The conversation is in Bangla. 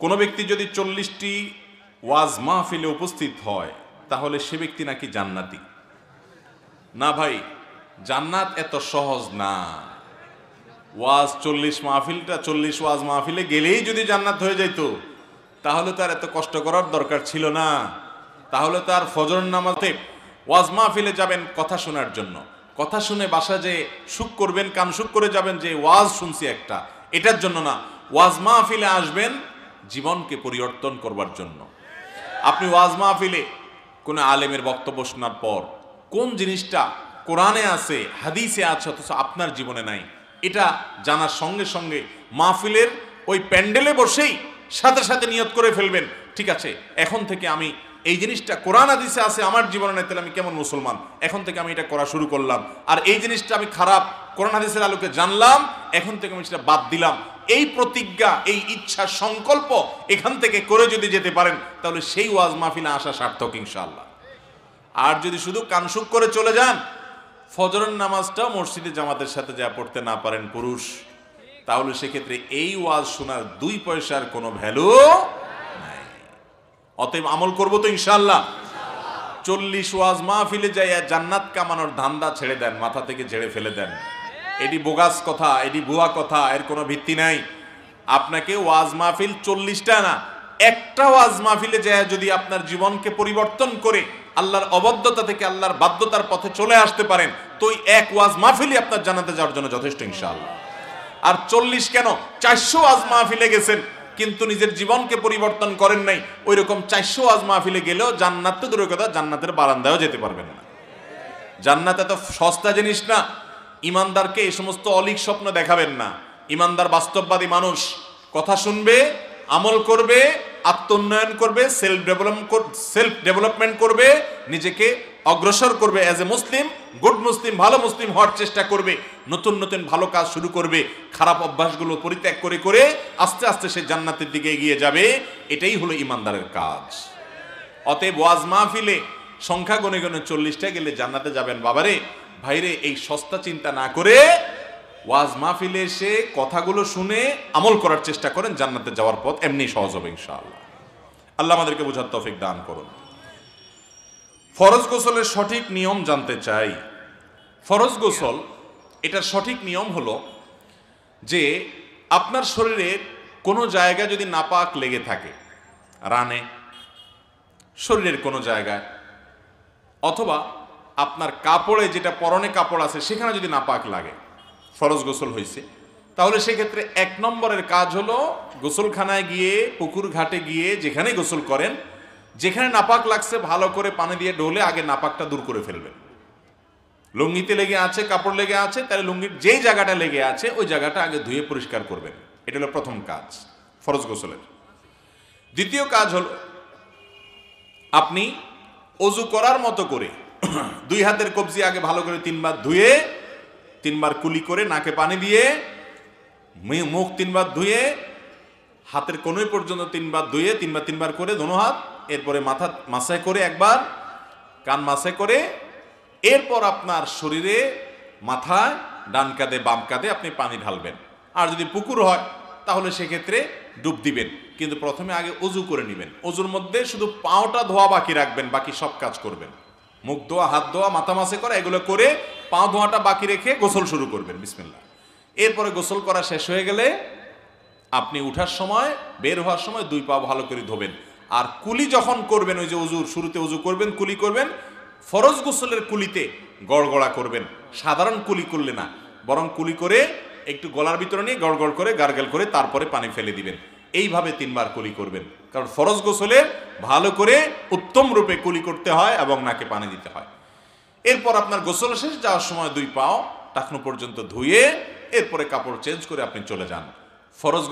কোনো ব্যক্তি যদি 40টি ওয়াজ মাহফিলে উপস্থিত হয় তাহলে সে ব্যক্তি নাকি জান্নাতি। না ভাই, জান্নাত এত সহজ না। ওয়াজ 40 ওয়াজ মাহফিলে গেলেই যদি জান্নাত হয়ে যাইতো তাহলে তার এত কষ্ট করার দরকার ছিল না। তাহলে তার ফজর নামাজে ওয়াজ মাহফিলে যাবেন কথা শোনার জন্য, কথা শুনে বাসা যে সুখ করবেন, কান সুখ করে যাবেন যে ওয়াজ শুনছি একটা, এটার জন্য না। ওয়াজ মাহফিলে আসবেন জীবনকে পরিবর্তন করবার জন্য। আপনি ওয়াজ মাহফিলে কোনো আলেমের বক্তব্য শোনার পর কোন জিনিসটা কোরআনে আছে, হাদিসে আছে, অথচ আপনার জীবনে নাই, এটা জানার সঙ্গে সঙ্গে মাহফিলের ওই প্যান্ডেলে বসেই সাথে সাথে নিয়ত করে ফেলবেন, ঠিক আছে এখন থেকে আমি এই জিনিসটা কোরআন হাদিসে আছে, আমার জীবনে নাই, তাহলে আমি কেমন মুসলমান, এখন থেকে আমি এটা করা শুরু করলাম। আর এই জিনিসটা আমি খারাপ, কোরআন হাদিসের আলোকে জানলাম, এখন থেকে আমি সেটা বাদ দিলাম। এই প্রতিজ্ঞা, এই ইচ্ছা, সংকল্প এখান থেকে করে যদি যেতে পারেন তাহলে সেই ওয়াজ মাহফিলে আসা সার্থক ইনশাআল্লাহ। আর যদি শুধু কানসুক করে চলে যান, ফজরের নামাজটাও মসজিদে জামাতের সাথে যা পড়তে না পারেন পুরুষ, তাহলে সেক্ষেত্রে এই ওয়াজ শোনার 2 পয়সার কোনো ভ্যালু নাই। অতএব আমল করবো তো ইনশাআল্লাহ। 40 ওয়াজ মাহফিলে যাইয়া জান্নাত কামানোর ধান্দা ছেড়ে দেন, মাথা থেকে ঝেড়ে ফেলে দেন। এটি বোগাস কথা, এটি ভুয়া কথা, এর কোনো ভিত্তি নাই। আপনাকে ওয়াজ মাহফিল 40টা না, একটা ওয়াজ মাহফিলে যায় যদি আপনার জীবনকে পরিবর্তন করে আল্লাহর অবাধ্যতা থেকে আল্লাহর বাধ্যতার পথে চলে আসতে পারেন, তো এক ওয়াজ মাহফিলই আপনার জান্নাতে যাওয়ার জন্য যথেষ্ট ইনশাআল্লাহ। আর 40 কেন, 400 ওয়াজ মাহফিলে গেছেন কিন্তু নিজের জীবনকে পরিবর্তন করেন নাই, ওই রকম 400 ওয়াজ মাহফিলে গেলেও জান্নাত তো দূরের কথা, জান্নাতের বারান্দায়ও যেতে পারবেন না। জান্নাত এত সস্তা জিনিস না। ইমানদারকে এই সমস্ত অলিক স্বপ্ন দেখাবেন না। ইমানদার বাস্তববাদী মানুষ, কথা শুনবে, আমল করবে, আত্মোন্নয়ন করবে, সেলফ ডেভেলপমেন্ট করবে, নিজেকে অগ্রসর করবে, অ্যাজ এ মুসলিম, গুড মুসলিম, ভালো মুসলিম হওয়ার চেষ্টা করবে, নতুন নতুন ভালো কাজ শুরু করবে, খারাপ অভ্যাসগুলো পরিত্যাগ করে করে আস্তে আস্তে সে জান্নাতের দিকে এগিয়ে যাবে। এটাই হলো ইমানদারের কাজ। অতএব ওয়াজ মাহফিলে সংখ্যা গণে গণে 40টা গেলে জান্নাতে যাবেন বাবারে, ভাইরে, এই সস্তা চিন্তা না করে ওয়াজ মাহফিলে এসে কথাগুলো শুনে আমল করার চেষ্টা করেন, জান্নাতে যাওয়ার পথ এমনি সহজ হবে ইনশাআল্লাহ। আল্লাহ আমাদেরকে বোঝার তৌফিক দান করুন। ফরজ গোসলের সঠিক নিয়ম জানতে চাই। ফরজ গোসল, এটার সঠিক নিয়ম হলো যে আপনার শরীরের কোনো জায়গায় যদি নাপাক লেগে থাকে, রানে, শরীরের কোনো জায়গায়, অথবা আপনার কাপড়ে, যেটা পরনে কাপড় আছে সেখানে যদি নাপাক লাগে, ফরজ গোসল হয়েছে, তাহলে সেক্ষেত্রে 1 নম্বরের কাজ হলো গোসলখানায় গিয়ে, পুকুর ঘাটে গিয়ে যেখানে গোসল করেন, যেখানে নাপাক লাগছে ভালো করে পানি দিয়ে ঢোলে আগে নাপাকটা দূর করে ফেলবেন। লুঙ্গিতে লেগে আছে, কাপড় লেগে আছে, তাহলে লুঙ্গির যেই জায়গাটা লেগে আছে ওই জায়গাটা আগে ধুয়ে পরিষ্কার করবেন। এটা হলো প্রথম কাজ ফরজ গোসলের। দ্বিতীয় কাজ হলো আপনি অজু করার মতো করে 2 হাতের কবজি আগে ভালো করে 3 বার ধুয়ে, 3 বার কুলি করে, নাকে পানি দিয়ে, মুখ 3 বার ধুয়ে, হাতের কোনোই পর্যন্ত 3 বার ধুয়ে, 3 বার করে দোনো হাত, এরপরে মাথা মাসায় করে একবার, কান মাসায় করে, এরপর আপনার শরীরে, মাথায়, ডান কাঁধে, বাম কাঁধে আপনি পানি ঢালবেন। আর যদি পুকুর হয় তাহলে সেক্ষেত্রে ডুব দিবেন, কিন্তু প্রথমে আগে অজু করে নেবেন। অজুর মধ্যে শুধু পাওটা ধোয়া বাকি রাখবেন, বাকি সব কাজ করবেন। মুখ ধোয়া, হাত ধোয়া, মাথা মাসে করা, এগুলো করে পাও ধোয়াটা বাকি রেখে গোসল শুরু করবেন, বিসমিল্লাহ। এরপরে গোসল করা শেষ হয়ে গেলে আপনি উঠার সময়, বের হওয়ার সময় 2 পা ভালো করে ধোবেন। আর কুলি যখন করবেন, ওই যে অজুর শুরুতে অজু করবেন, কুলি করবেন, ফরজ গোসলের কুলিতে গড়গড়া করবেন। সাধারণ কুলি করলে না, বরং কুলি করে একটু গলার ভিতরে নিয়ে গড়গড় করে গার্গেল করে তারপরে পানি ফেলে দিবেন। এইভাবে 3 বার কুলি করবেন, কারণ ফরজ গোসলে ভালো করে উত্তম রূপে কুলি করতে হয় এবং নাকে পানি দিতে হয়। এরপর আপনার গোসল শেষ, যাওয়ার সময় 2 পাও টাকনু পর্যন্ত ধুয়ে এরপরে কাপড় চেঞ্জ করে আপনি চলে যান। ফরজ